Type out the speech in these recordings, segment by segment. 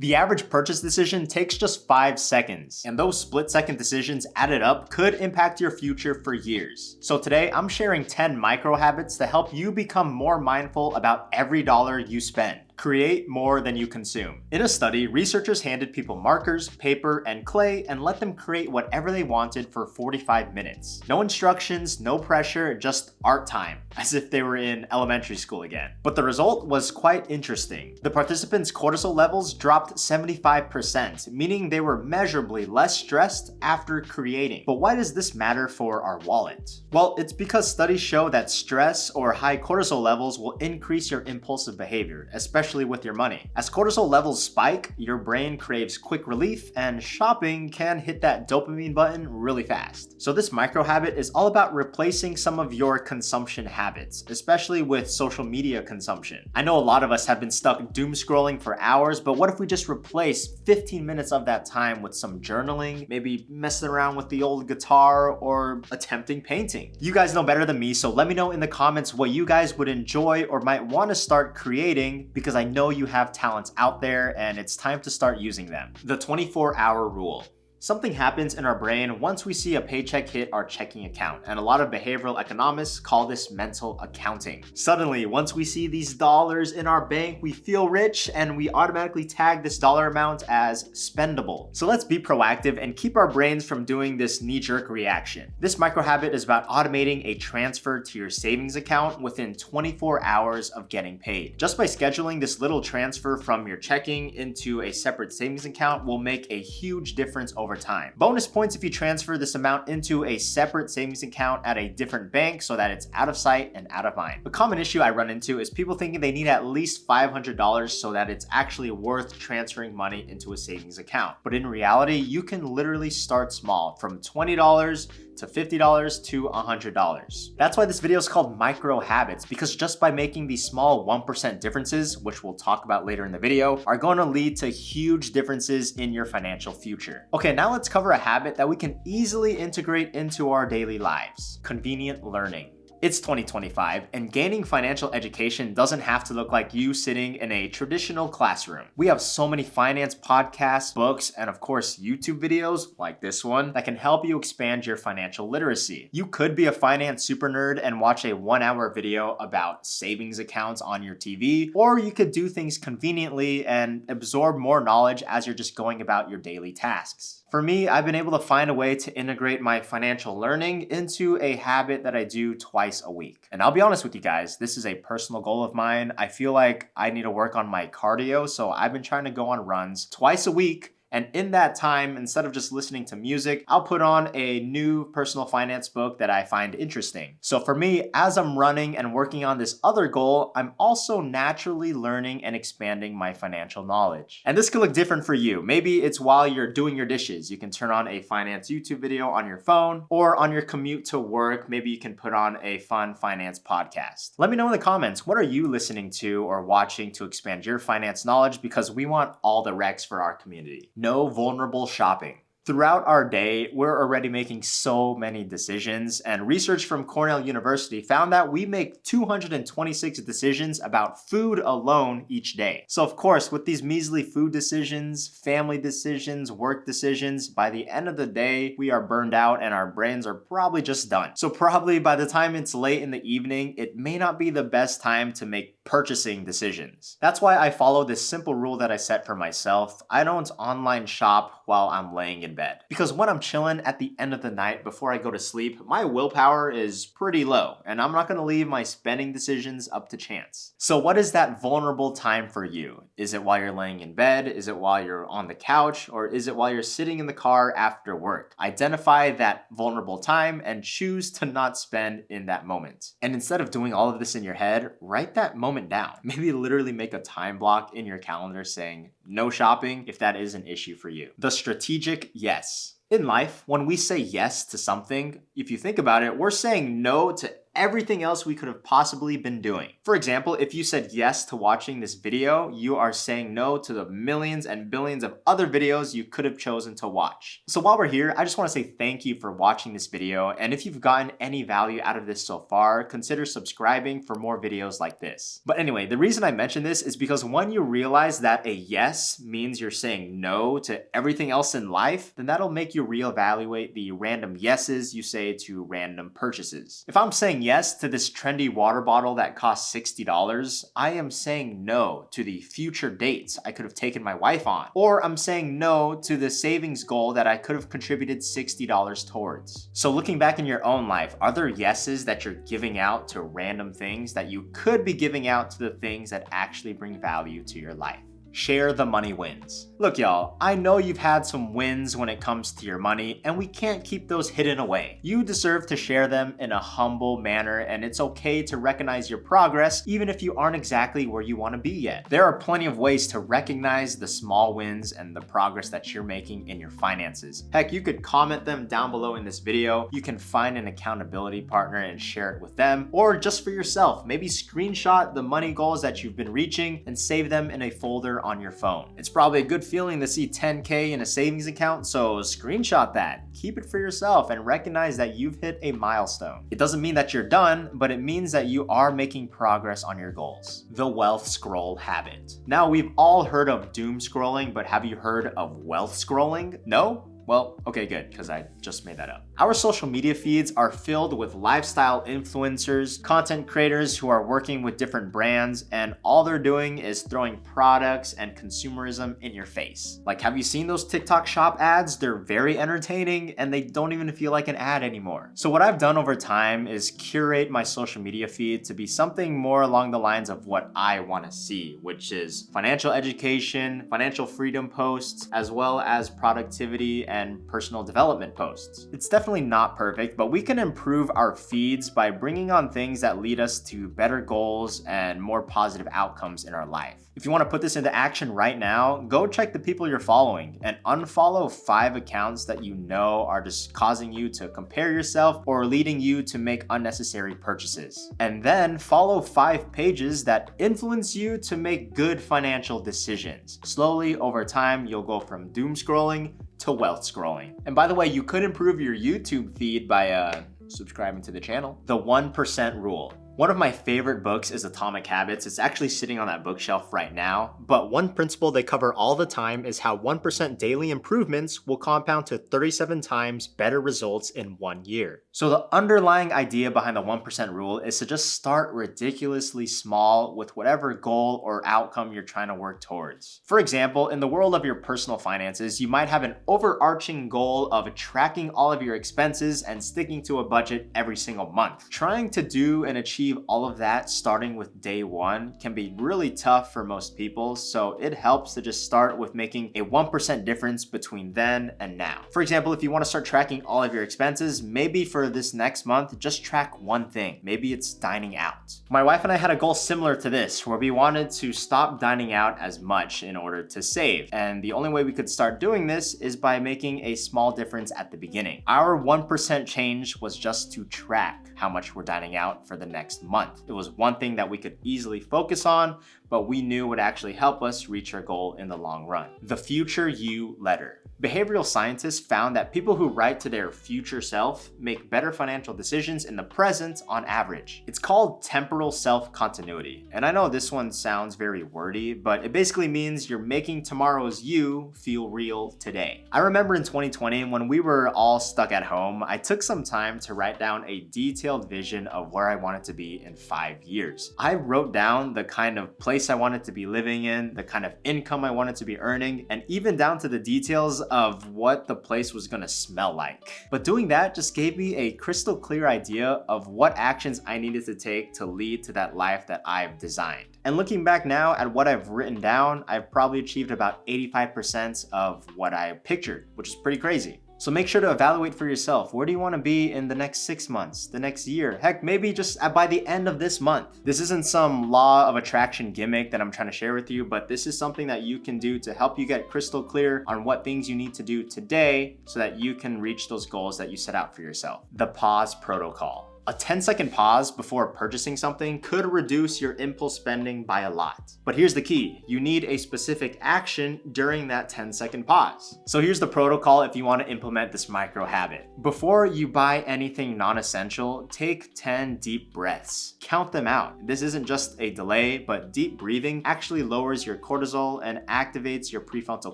The average purchase decision takes just 5 seconds, and those split-second decisions added up could impact your future for years. So today, I'm sharing 10 micro habits to help you become more mindful about every dollar you spend. Create more than you consume. In a study, researchers handed people markers, paper, and clay and let them create whatever they wanted for 45 minutes. No instructions, no pressure, just art time, as if they were in elementary school again. But the result was quite interesting. The participants' cortisol levels dropped 75%, meaning they were measurably less stressed after creating. But why does this matter for our wallet? Well, it's because studies show that stress or high cortisol levels will increase your impulsive behavior, especially with your money. As cortisol levels spike, your brain craves quick relief, and shopping can hit that dopamine button really fast. So this micro habit is all about replacing some of your consumption habits, especially with social media consumption. I know a lot of us have been stuck doom scrolling for hours, but what if we just replace 15 minutes of that time with some journaling, maybe messing around with the old guitar, or attempting painting? You guys know better than me, so let me know in the comments what you guys would enjoy or might want to start creating, because I know you have talents out there and it's time to start using them. The 24-hour rule. Something happens in our brain once we see a paycheck hit our checking account, and a lot of behavioral economists call this mental accounting. Suddenly, once we see these dollars in our bank, we feel rich and we automatically tag this dollar amount as spendable. So let's be proactive and keep our brains from doing this knee-jerk reaction. This micro habit is about automating a transfer to your savings account within 24 hours of getting paid. Just by scheduling this little transfer from your checking into a separate savings account will make a huge difference over time. Bonus points if you transfer this amount into a separate savings account at a different bank so that it's out of sight and out of mind. A common issue I run into is people thinking they need at least $500 so that it's actually worth transferring money into a savings account. But in reality, you can literally start small, from $20 to $50 to $100. That's why this video is called Micro Habits, because just by making these small 1% differences, which we'll talk about later in the video, are going to lead to huge differences in your financial future. Okay, now let's cover a habit that we can easily integrate into our daily lives: convenient learning. It's 2025, and gaining financial education doesn't have to look like you sitting in a traditional classroom. We have so many finance podcasts, books, and of course YouTube videos like this one that can help you expand your financial literacy. You could be a finance super nerd and watch a 1-hour video about savings accounts on your TV, or you could do things conveniently and absorb more knowledge as you're just going about your daily tasks. For me, I've been able to find a way to integrate my financial learning into a habit that I do twice a week. And I'll be honest with you guys, this is a personal goal of mine. I feel like I need to work on my cardio, so I've been trying to go on runs twice a week. And in that time, instead of just listening to music, I'll put on a new personal finance book that I find interesting. So for me, as I'm running and working on this other goal, I'm also naturally learning and expanding my financial knowledge. And this could look different for you. Maybe it's while you're doing your dishes. You can turn on a finance YouTube video on your phone, or on your commute to work, maybe you can put on a fun finance podcast. Let me know in the comments, what are you listening to or watching to expand your finance knowledge, because we want all the recs for our community. No vulnerable shopping. Throughout our day, we're already making so many decisions, and research from Cornell University found that we make 226 decisions about food alone each day. So of course, with these measly food decisions, family decisions, work decisions, by the end of the day, we are burned out and our brains are probably just done. So probably by the time it's late in the evening, it may not be the best time to make purchasing decisions. That's why I follow this simple rule that I set for myself. I don't online shop while I'm laying in bed. Because when I'm chilling at the end of the night before I go to sleep, my willpower is pretty low, and I'm not gonna leave my spending decisions up to chance. So what is that vulnerable time for you? Is it while you're laying in bed? Is it while you're on the couch? Or is it while you're sitting in the car after work? Identify that vulnerable time and choose to not spend in that moment. And instead of doing all of this in your head, write that moment down. Maybe literally make a time block in your calendar saying no shopping if that is an issue for you. The strategic yes. In life, when we say yes to something, if you think about it, we're saying no to everything else we could have possibly been doing. For example, if you said yes to watching this video, you are saying no to the millions and billions of other videos you could have chosen to watch. So while we're here, I just want to say thank you for watching this video, and if you've gotten any value out of this so far, consider subscribing for more videos like this. But anyway, the reason I mention this is because when you realize that a yes means you're saying no to everything else in life, then that'll make you reevaluate the random yeses you say to random purchases. If I'm saying yes to this trendy water bottle that costs $60, I am saying no to the future dates I could have taken my wife on. Or I'm saying no to the savings goal that I could have contributed $60 towards. So looking back in your own life, are there yeses that you're giving out to random things that you could be giving out to the things that actually bring value to your life? Share the money wins. Look, y'all, I know you've had some wins when it comes to your money, and we can't keep those hidden away. You deserve to share them in a humble manner, and it's okay to recognize your progress even if you aren't exactly where you want to be yet. There are plenty of ways to recognize the small wins and the progress that you're making in your finances. Heck, you could comment them down below in this video. You can find an accountability partner and share it with them, or just for yourself, maybe screenshot the money goals that you've been reaching and save them in a folder on your phone. It's probably a good feeling to see 10K in a savings account, so screenshot that. Keep it for yourself and recognize that you've hit a milestone. It doesn't mean that you're done, but it means that you are making progress on your goals. The wealth scroll habit. Now, we've all heard of doom scrolling, but have you heard of wealth scrolling? No? Well, okay, good, because I just made that up. Our social media feeds are filled with lifestyle influencers, content creators who are working with different brands, and all they're doing is throwing products and consumerism in your face. Like, have you seen those TikTok shop ads? They're very entertaining and they don't even feel like an ad anymore. So what I've done over time is curate my social media feed to be something more along the lines of what I want to see, which is financial education, financial freedom posts, as well as productivity and personal development posts. It's definitely not perfect, but we can improve our feeds by bringing on things that lead us to better goals and more positive outcomes in our life. If you want to put this into action right now, go check the people you're following and unfollow 5 accounts that you know are just causing you to compare yourself or leading you to make unnecessary purchases. And then follow 5 pages that influence you to make good financial decisions. Slowly over time, you'll go from doom scrolling to wealth scrolling. And by the way, you could improve your YouTube feed by subscribing to the channel. The 1% rule. One of my favorite books is Atomic Habits. It's actually sitting on that bookshelf right now. But one principle they cover all the time is how 1% daily improvements will compound to 37 times better results in 1 year. So the underlying idea behind the 1% rule is to just start ridiculously small with whatever goal or outcome you're trying to work towards. For example, in the world of your personal finances, you might have an overarching goal of tracking all of your expenses and sticking to a budget every single month. Trying to do and achieve all of that starting with day one can be really tough for most people, so it helps to just start with making a 1% difference between then and now. For example, if you want to start tracking all of your expenses, maybe for this next month, just track one thing. Maybe it's dining out. My wife and I had a goal similar to this, where we wanted to stop dining out as much in order to save, and the only way we could start doing this is by making a small difference at the beginning. Our 1% change was just to track how much we're dining out for the next month. It was one thing that we could easily focus on, but we knew would actually help us reach our goal in the long run. The Future You Letter. Behavioral scientists found that people who write to their future self make better financial decisions in the present on average. It's called temporal self-continuity. And I know this one sounds very wordy, but it basically means you're making tomorrow's you feel real today. I remember in 2020, when we were all stuck at home, I took some time to write down a detailed vision of where I wanted to be in 5 years. I wrote down the kind of place I wanted to be living in, the kind of income I wanted to be earning, and even down to the details of what the place was gonna smell like. But doing that just gave me a crystal clear idea of what actions I needed to take to lead to that life that I've designed. And looking back now at what I've written down, I've probably achieved about 85% of what I pictured, which is pretty crazy. So make sure to evaluate for yourself. Where do you want to be in the next 6 months, the next year? Heck, maybe just by the end of this month. This isn't some law of attraction gimmick that I'm trying to share with you, but this is something that you can do to help you get crystal clear on what things you need to do today so that you can reach those goals that you set out for yourself. The pause protocol. A 10-second pause before purchasing something could reduce your impulse spending by a lot. But here's the key, you need a specific action during that 10-second pause. So here's the protocol if you want to implement this micro habit. Before you buy anything non-essential, take 10 deep breaths. Count them out. This isn't just a delay, but deep breathing actually lowers your cortisol and activates your prefrontal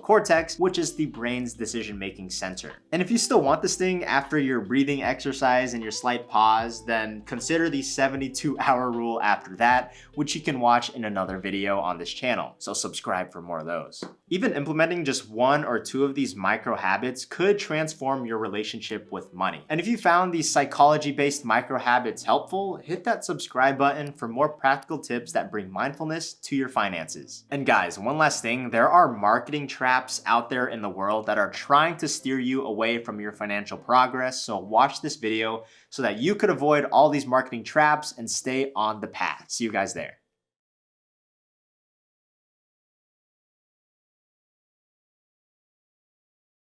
cortex, which is the brain's decision-making center. And if you still want this thing after your breathing exercise and your slight pause, then consider the 72-hour rule after that, which you can watch in another video on this channel. So subscribe for more of those. Even implementing just 1 or 2 of these micro habits could transform your relationship with money. And if you found these psychology-based micro habits helpful, hit that subscribe button for more practical tips that bring mindfulness to your finances. And guys, one last thing, there are marketing traps out there in the world that are trying to steer you away from your financial progress. So watch this video so that you could avoid all these marketing traps and stay on the path. See you guys there.